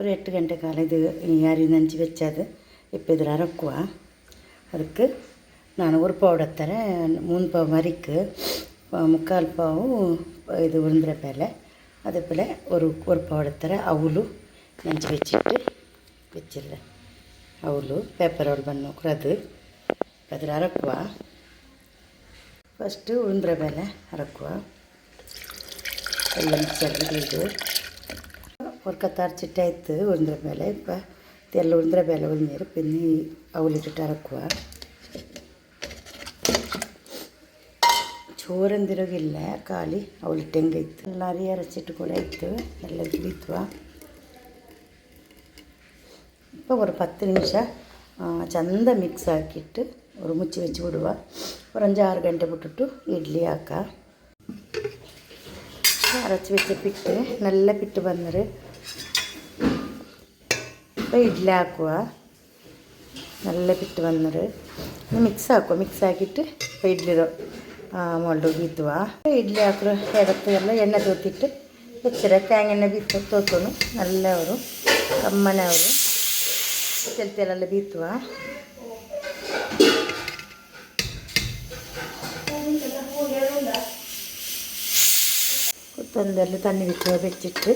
ഒരു 8 ಗಂಟೆ ಕಾಲ ಇದು ಯಾರು ನಂಚಿ വെച്ചത് ഇപ്പോൾ ഇതിൽ അരക്കുക ಅದಕ್ಕೆ ನಾನು ஒரு பாவு எடுத்துற 3 பாவு மரிக்கு 3/4 பாவு இது உளுந்தர பேலை அதேപോലെ ஒரு பாவு எடுத்துற ಅವಲು ನಂಚಿ വെച്ചിട്ട് വെച്ചില്ല ಅವಲು ಪೇಪರ್ ರೋಲ್ ಬನ್ನು ಅದು അതിൽ അരക്കുക ಫಸ್ಟ್ ಉಳುಂದ್ರ ಬೇಳೆ ಅರಕುವ ಎಲ್ಲ ಮಿಕ್ಸ್ ಆಗಿದ್ದು ഒരു കത്തരച്ചിട്ടായിട്ട് ഉഴുന്ന ಬೇಳೆ ഇപ്പോൾ ഇതെല്ലാം ഉഴുന്ന ಬೇಳೆ ഉഴുന്നേരം പിന്നെ അവലിട്ടിട്ട് അരക്കുക ചോരെന്തിರೋಗಿಲ್ಲ ಖಾಲಿ ಅವಲಿಟ್ಟಂಗೈತು ಎಲ್ಲ ಅರಿ ಅರಚಿಟ್ಟು ಕೂಡ ಇತ್ತು ಎಲ್ಲ ಬಿತ್ತುವ ഇപ്പോൾ ഒരു 10 ನಿಮಿಷ ಚಂದ ಮಿಕ್ಸ್ ಹಾಕಿಟ್ಟು ഒരു ಮುಚ್ಚಿ വെച്ച് ಬಿಡುವ ഒരു 5-6 ಗಂಟೆ ಬಿಟ್ಟಿಟ್ಟು ಇಡ್ಲಿ ಹಾಕ അരച്ച് വെച്ച പിട്ട് നല്ല പിട്ട് വന്നത് ഇപ്പോൾ ഇഡ്ഡലി ആക്കുക നല്ല പിട്ട് വന്നത് മിക്സ് ആക്കുക മിക്സ് ആക്കിയിട്ട് ഇപ്പോൾ ഇഡ്ഡലി ಮೊಳ್ಳು ಬೀത്തുವ ಇಡ್ಲಿ ಹಾಕಲು ಎಡತ್ತು ಎಲ್ಲ ಎಣ್ಣೆ ತೋತಿಟ್ಟು ಹೆಚ್ಚಿರ ತೇಂಗೆಣ್ಣೆ ಬೀತು ತೋತನು നല്ല ಅವರು ಕಮ್ಮನೆ ಅವರು ತೆಲೆಲ್ಲ ಬೀത്തുವ കൊത്തമ്പരിൽ തണ്ണി വെച്ചിട്ട്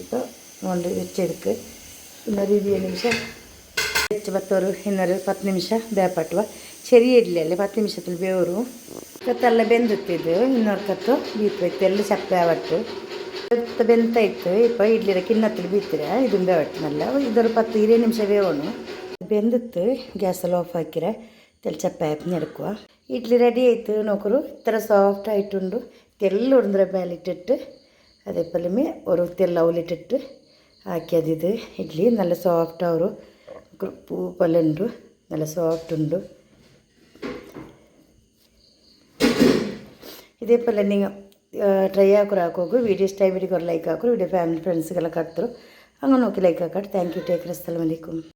ഇപ്പോൾ കൊണ്ട് വെച്ചെടുക്ക് ഇന്നൊരു 20 നിമിഷം വെച്ച് 10 നിമിഷം ಬೇಪಟ್ಟುವ ചെറിയ ഇഡ്ഡലിയല്ലേ 10 ನಿಮಿಷത്തിൽ ಬೇವರು ಕತ್ತೆಲ್ಲ ಬೆಂದಿತ್ತಿದ್ದು ಇನ್ನೊಂದು ಕತ್ತು ಬೀತ್ಬೇಕು ಎಲ್ಲ ಚಪ್ಪೆ ಆವಟ್ಟು ಬೆಂತ ಇತ್ತು ഇപ്പോൾ ಇಡ್ಲಿರ ಕಿನ್ನത്തിൽ ಬೀತಿರ ಇದು ಬೇವಟ್ಟು നല്ല ഇതൊരു 10-20 നിമിഷം വേവണു ಬೆಂದಿತ್ತು ಗ್ಯಾಸಲ್ಲಿ ಆಫ್ ಹಾಕಿರ ತೆಲ್ ಚಪ್ಪೆ ಹಾಕಿ എടുക്കുക ഇഡ്ഡലി റെഡി ആയിട്ട് നോക്കൂ ഇത്ര സോഫ്റ്റ് ആയിട്ടുണ്ട് തെല്ല ഉഴുന്ന ಬೇಳೆ ഇട്ടിട്ട് അതേപോലെ ഒരു തെല്ല അവലിട്ടിട്ട് ಹಾಕಿಯದಿದು ಇಡ್ಲಿ നല്ല സോഫ്റ്റ് ಅವರು ಪೂ പോലെ ഉണ്ട് നല്ല സോഫ്റ്റ് ഉണ്ട് ഇതേപോലെ നിങ്ങൾ ട്രൈ ಹಾಕೋಕು വീഡിയോ ഇഷ്ടമായി വീഡിയോക്ക് ഒരു ലൈക്ക് ಹಾಕೋರು വീഡിയോ ಫ್ಯಾಮಿಲಿ ಫ್ರೆಂಡ್ಸ್ಗೆಲ್ಲ ಕಟ್ತರು ಹಂಗೆ ನೋಕಿ ಲೈಕ್ ಹಾಕಿ ಥ್ಯಾಂಕ್ ಯು ಟೇಕ್ ಅಸ್ಸಲಾಮು ಅಲೈಕುಮ್